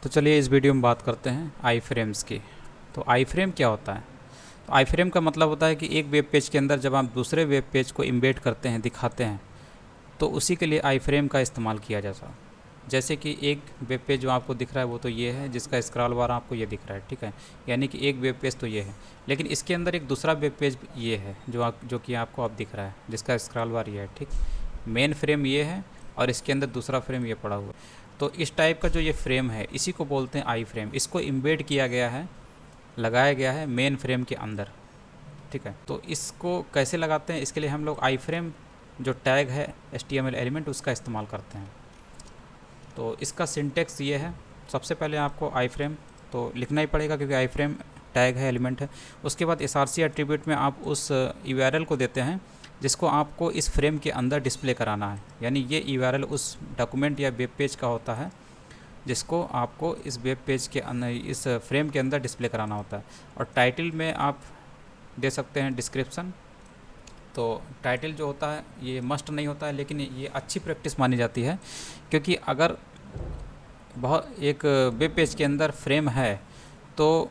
तो चलिए इस वीडियो में बात करते हैं आई फ्रेम्स की। तो आई फ्रेम क्या होता है? तो आई फ्रेम का मतलब होता है कि एक वेब पेज के अंदर जब आप दूसरे वेब पेज को इम्बेड करते हैं, दिखाते हैं, तो उसी के लिए आई फ्रेम का इस्तेमाल किया जाता है। जैसे कि एक वेब पेज जो आपको दिख रहा है वो तो ये है, जिसका स्क्रॉल बार आपको ये दिख रहा है, ठीक है। यानी कि एक वेब पेज तो ये है, लेकिन इसके अंदर एक दूसरा वेब पेज ये है जो कि आपको अब दिख रहा है, जिसका स्क्रॉल बार ये है, ठीक। मेन फ्रेम ये है और इसके अंदर दूसरा फ्रेम ये पड़ा हुआ है। तो इस टाइप का जो ये फ्रेम है इसी को बोलते हैं आई फ्रेम। इसको इम्बेड किया गया है, लगाया गया है मेन फ्रेम के अंदर, ठीक है। तो इसको कैसे लगाते हैं, इसके लिए हम लोग आई फ्रेम जो टैग है HTML एलिमेंट उसका इस्तेमाल करते हैं। तो इसका सिंटेक्स ये है, सबसे पहले आपको आई फ्रेम तो लिखना ही पड़ेगा क्योंकि आई फ्रेम टैग है, एलिमेंट है। उसके बाद src एट्रीब्यूट में आप उस URL को देते हैं जिसको आपको इस फ्रेम के अंदर डिस्प्ले कराना है। यानी ये URL उस डॉक्यूमेंट या वेब पेज का होता है जिसको आपको इस वेब पेज के अंदर, इस फ्रेम के अंदर डिस्प्ले कराना होता है। और टाइटल में आप दे सकते हैं डिस्क्रिप्शन। तो टाइटल जो होता है ये मस्ट नहीं होता है, लेकिन ये अच्छी प्रैक्टिस मानी जाती है, क्योंकि अगर बहुत एक वेब पेज के अंदर फ्रेम है तो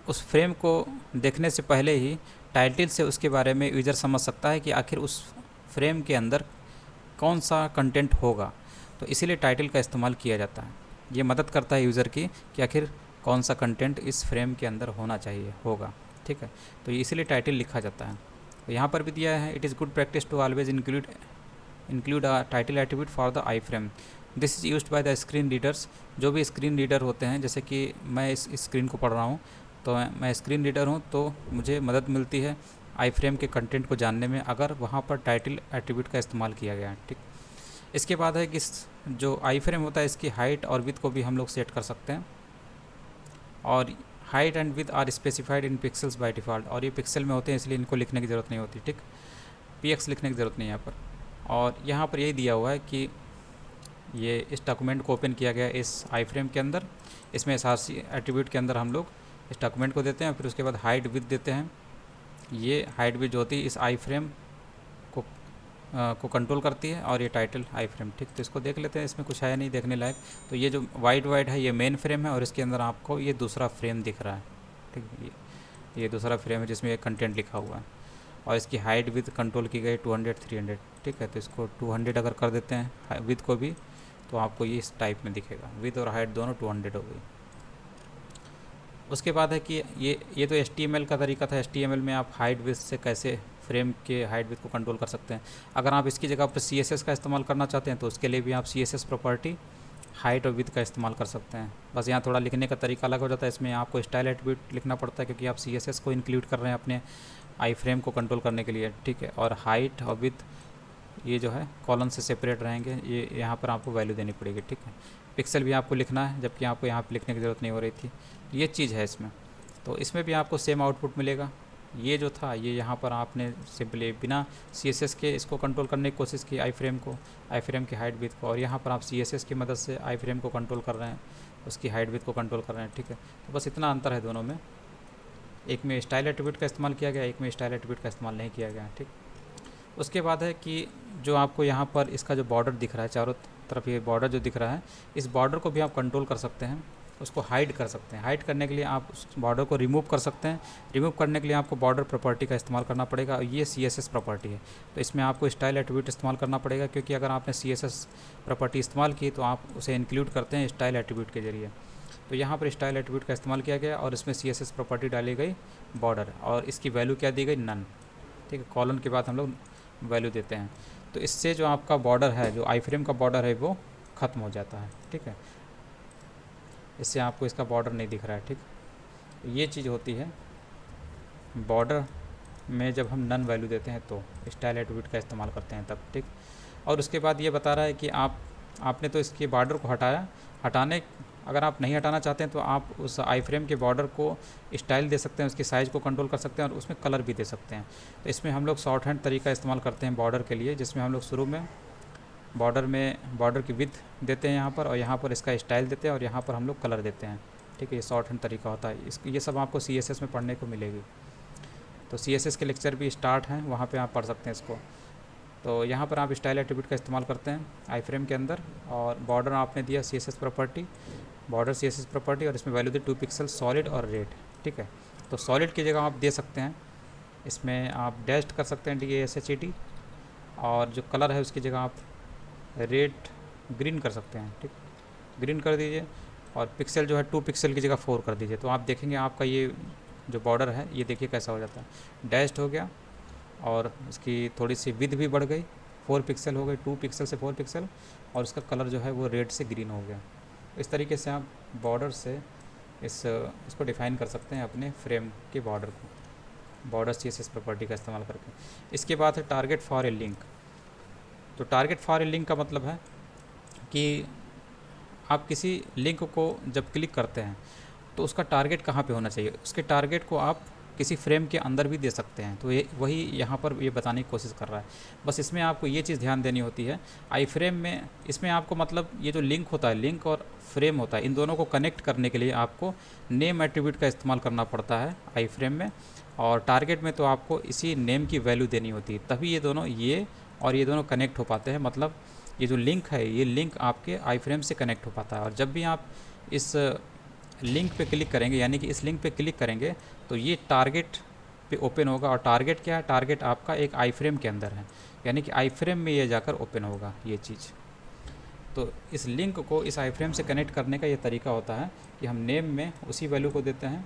उस फ्रेम को देखने से पहले ही टाइटल से उसके बारे में यूज़र समझ सकता है कि आखिर उस फ्रेम के अंदर कौन सा कंटेंट होगा। तो इसीलिए टाइटल का इस्तेमाल किया जाता है। ये मदद करता है यूज़र की कि आखिर कौन सा कंटेंट इस फ्रेम के अंदर होना चाहिए, होगा, ठीक है। तो इसीलिए टाइटल लिखा जाता है। तो यहाँ पर भी दिया है, it is good practice to always include a title attribute for the iframe. This is used by the screen readers. जो भी स्क्रीन रीडर होते हैं, जैसे कि मैं इस स्क्रीन को पढ़ रहा हूँ, तो मैं स्क्रीन रीडर हूँ, तो मुझे मदद मिलती है आई फ्रेम के कंटेंट को जानने में अगर वहाँ पर टाइटल एट्रीब्यूट का इस्तेमाल किया गया है, ठीक। इसके बाद है कि जो आई फ्रेम होता है इसकी हाइट और विड्थ को भी हम लोग सेट कर सकते हैं। और height and width are specified in pixels by default. और ये पिक्सल में होते हैं इसलिए इनको लिखने की ज़रूरत नहीं होती, ठीक। PX लिखने की ज़रूरत नहीं है यहाँ पर। और यहाँ पर यही दिया हुआ है कि ये इस डॉक्यूमेंट को ओपन किया गया इस आई फ्रेम के अंदर। इसमें src एट्रीब्यूट के अंदर हम लोग इस डॉक्यूमेंट को देते हैं, फिर उसके बाद हाइट विड्थ देते हैं। ये हाइट विड्थ जो होती है इस आई फ्रेम को कंट्रोल करती है, और ये टाइटल आई फ्रेम, ठीक। तो इसको देख लेते हैं, इसमें कुछ है नहीं देखने लायक। तो ये जो वाइट है ये मेन फ्रेम है, और इसके अंदर आपको ये दूसरा फ्रेम दिख रहा है, ठीक। ये दूसरा फ्रेम है जिसमें एक कंटेंट लिखा हुआ है, और इसकी हाइट विड्थ कंट्रोल की गई 200 300, ठीक है। तो इसको 200 अगर कर देते हैं विड्थ को भी, तो आपको ये इस टाइप में दिखेगा, विड्थ और हाइट दोनों 200 हो गई। उसके बाद है कि ये तो HTML का तरीका था। HTML में आप हाइट विड्थ से कैसे फ्रेम के हाइट विड्थ को कंट्रोल कर सकते हैं। अगर आप इसकी जगह पर CSS का इस्तेमाल करना चाहते हैं तो उसके लिए भी आप CSS प्रॉपर्टी हाइट और विड्थ का इस्तेमाल कर सकते हैं। बस यहाँ थोड़ा लिखने का तरीका अलग हो जाता है, इसमें आपको स्टाइल एट्रीब्यूट लिखना पड़ता है क्योंकि आप CSS को इंक्लूड कर रहे हैं अपने आई फ्रेम को कंट्रोल करने के लिए, ठीक है। और हाइट और विड्थ ये जो है कॉलम से सेपरेट रहेंगे, ये यहाँ पर आपको वैल्यू देनी पड़ेगी, ठीक है। पिक्सल भी आपको लिखना है, जबकि आपको यहाँ पर लिखने की ज़रूरत नहीं हो रही थी। ये चीज़ है इसमें। तो इसमें भी आपको सेम आउटपुट मिलेगा। ये जो था ये यहाँ पर आपने सिंपली बिना CSS के इसको कंट्रोल करने की कोशिश की, आई फ्रेम की हाइट विड्थ को, और यहाँ पर आप CSS की मदद से आई फ्रेम को कंट्रोल कर रहे हैं, उसकी हाइट विड्थ को कंट्रोल कर रहे हैं, ठीक है। तो बस इतना अंतर है दोनों में। एक में स्टाइल एट्रीब्यूट का इस्तेमाल किया गया, एक में स्टाइल एट्रीब्यूट का इस्तेमाल नहीं किया गया, ठीक। उसके बाद है कि जो आपको यहाँ पर इसका जो बॉर्डर दिख रहा है, चारों तरफ ये बॉर्डर जो दिख रहा है, इस बॉर्डर को भी आप कंट्रोल कर सकते हैं, उसको हाइड कर सकते हैं। हाइड करने के लिए आप उस बॉर्डर को रिमूव कर सकते हैं। रिमूव करने के लिए आपको बॉर्डर प्रॉपर्टी का इस्तेमाल करना पड़ेगा, और ये CSS प्रॉपर्टी है। तो इसमें आपको स्टाइल एट्रीब्यूट इस्तेमाल करना पड़ेगा, क्योंकि अगर आपने CSS प्रॉपर्टी इस्तेमाल की तो आप उसे इंक्लूड करते हैं स्टाइल एट्रीब्यूट के जरिए। तो यहाँ पर स्टाइल एट्रीब्यूट का इस्तेमाल किया गया, और इसमें CSS प्रॉपर्टी डाली गई बॉर्डर, और इसकी वैल्यू क्या दी गई, नन, ठीक है। कॉलन के बाद हम लोग वैल्यू देते हैं। तो इससे जो आपका बॉर्डर है, जो आई फ्रेम का बॉर्डर है, वो ख़त्म हो जाता है, ठीक है। इससे आपको इसका बॉर्डर नहीं दिख रहा है, ठीक। ये चीज़ होती है बॉर्डर में, जब हम नन वैल्यू देते हैं तो स्टाइल एट्रीब्यूट का इस्तेमाल करते हैं तब, ठीक। और उसके बाद ये बता रहा है कि आपने तो इसके बॉर्डर को हटाने अगर आप नहीं हटाना चाहते हैं तो आप उस आई फ्रेम के बॉर्डर को स्टाइल दे सकते हैं, उसकी साइज़ को कंट्रोल कर सकते हैं, और उसमें कलर भी दे सकते हैं। तो इसमें हम लोग शॉर्ट हैंड तरीका इस्तेमाल करते हैं बॉर्डर के लिए, जिसमें हम लोग शुरू में बॉर्डर की विड्थ देते हैं यहाँ पर, और यहाँ पर इसका स्टाइल देते हैं, और यहाँ पर हम लोग कलर देते हैं, ठीक है। ये शॉर्ट हैंड तरीका होता है। ये सब आपको CSS में पढ़ने को मिलेगी। तो CSS के लेक्चर भी स्टार्ट हैं, वहाँ पे आप पढ़ सकते हैं इसको। तो यहाँ पर आप स्टाइल एट्रीब्यूट का इस्तेमाल करते हैं आई फ्रेम के अंदर, और बॉर्डर आपने दिया CSS property, border CSS property, और इसमें वैल्यू दी 2 पिक्सल सॉलिड और रेड। ठीक है, तो सॉलिड की जगह आप दे सकते हैं, इसमें आप डैश कर सकते हैं DASHED, और जो कलर है उसकी जगह आप रेड ग्रीन कर सकते हैं। ठीक, ग्रीन कर दीजिए, और पिक्सल जो है 2 पिक्सल की जगह 4 कर दीजिए। तो आप देखेंगे आपका ये जो बॉर्डर है ये देखिए कैसा हो जाता है, डैश्ड हो गया, और इसकी थोड़ी सी विड्थ भी बढ़ गई, 4 पिक्सल हो गई, 2 पिक्सल से 4 पिक्सल, और इसका कलर जो है वो रेड से ग्रीन हो गया। इस तरीके से आप बॉर्डर से इसको डिफ़ाइन कर सकते हैं अपने फ्रेम के बॉर्डर को, बॉर्डर CSS प्रॉपर्टी का इस्तेमाल करके। इसके बाद है टारगेट फॉर ए लिंक। तो टारगेट फॉर ए लिंक का मतलब है कि आप किसी लिंक को जब क्लिक करते हैं तो उसका टारगेट कहाँ पे होना चाहिए, उसके टारगेट को आप किसी फ्रेम के अंदर भी दे सकते हैं। तो ये वही यहाँ पर ये बताने की कोशिश कर रहा है। बस इसमें आपको ये चीज़ ध्यान देनी होती है, आई फ्रेम में इसमें आपको मतलब ये जो लिंक होता है, लिंक और फ्रेम होता है, इन दोनों को कनेक्ट करने के लिए आपको नेम एट्रीब्यूट का इस्तेमाल करना पड़ता है आई फ्रेम में, और टारगेट में तो आपको इसी नेम की वैल्यू देनी होती है, तभी ये दोनों और ये दोनों कनेक्ट हो पाते हैं। मतलब ये जो लिंक है, ये लिंक आपके आई फ्रेम से कनेक्ट हो पाता है। और जब भी आप इस लिंक पे क्लिक करेंगे, यानी कि इस लिंक पे क्लिक करेंगे, तो ये टारगेट पे ओपन होगा। और टारगेट क्या है, टारगेट आपका एक आई फ्रेम के अंदर है, यानी कि आई फ्रेम में ये जाकर ओपन होगा ये चीज़। तो इस लिंक को इस आई फ्रेम से कनेक्ट करने का ये तरीका होता है कि हम नेम में उसी वैल्यू को देते हैं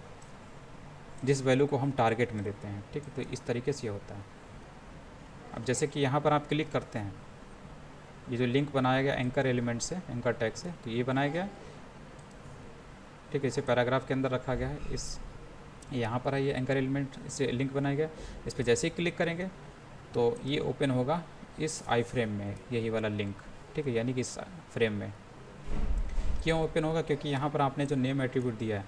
जिस वैल्यू को हम टारगेट में देते हैं। ठीक है, तो इस तरीके से ये होता है। अब जैसे कि यहाँ पर आप क्लिक करते हैं, ये जो लिंक बनाया गया एंकर एलिमेंट से, एंकर टैग से, तो ये बनाया गया। ठीक है, इसे पैराग्राफ के अंदर रखा गया है। इस यहाँ पर है ये एंकर एलिमेंट, इसे लिंक बनाया गया। इस पर जैसे ही क्लिक करेंगे तो ये ओपन होगा इस आई फ्रेम में, यही वाला लिंक। ठीक है, यानी कि इस फ्रेम में क्यों ओपन होगा, क्योंकि यहाँ पर आपने जो नेम एट्रीब्यूट दिया है,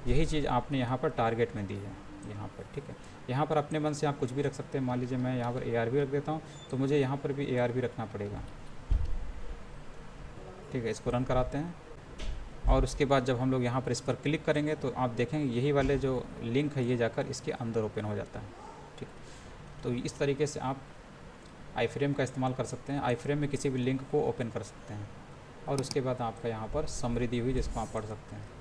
यही चीज़ आपने यहाँ पर टारगेट में दी है यहाँ पर। ठीक है, यहाँ पर अपने मन से आप कुछ भी रख सकते हैं। मान लीजिए मैं यहाँ पर ARV रख देता हूँ, तो मुझे यहाँ पर भी ARV रखना पड़ेगा। ठीक है, इसको रन कराते हैं, और उसके बाद जब हम लोग यहाँ पर इस पर क्लिक करेंगे तो आप देखेंगे यही वाले जो लिंक है ये जाकर इसके अंदर ओपन हो जाता है। ठीक, तो इस तरीके से आप आई फ्रेम का इस्तेमाल कर सकते हैं, आई फ्रेम में किसी भी लिंक को ओपन कर सकते हैं। और उसके बाद आपका यहाँ पर समरी दी हुई जिसको आप पढ़ सकते हैं।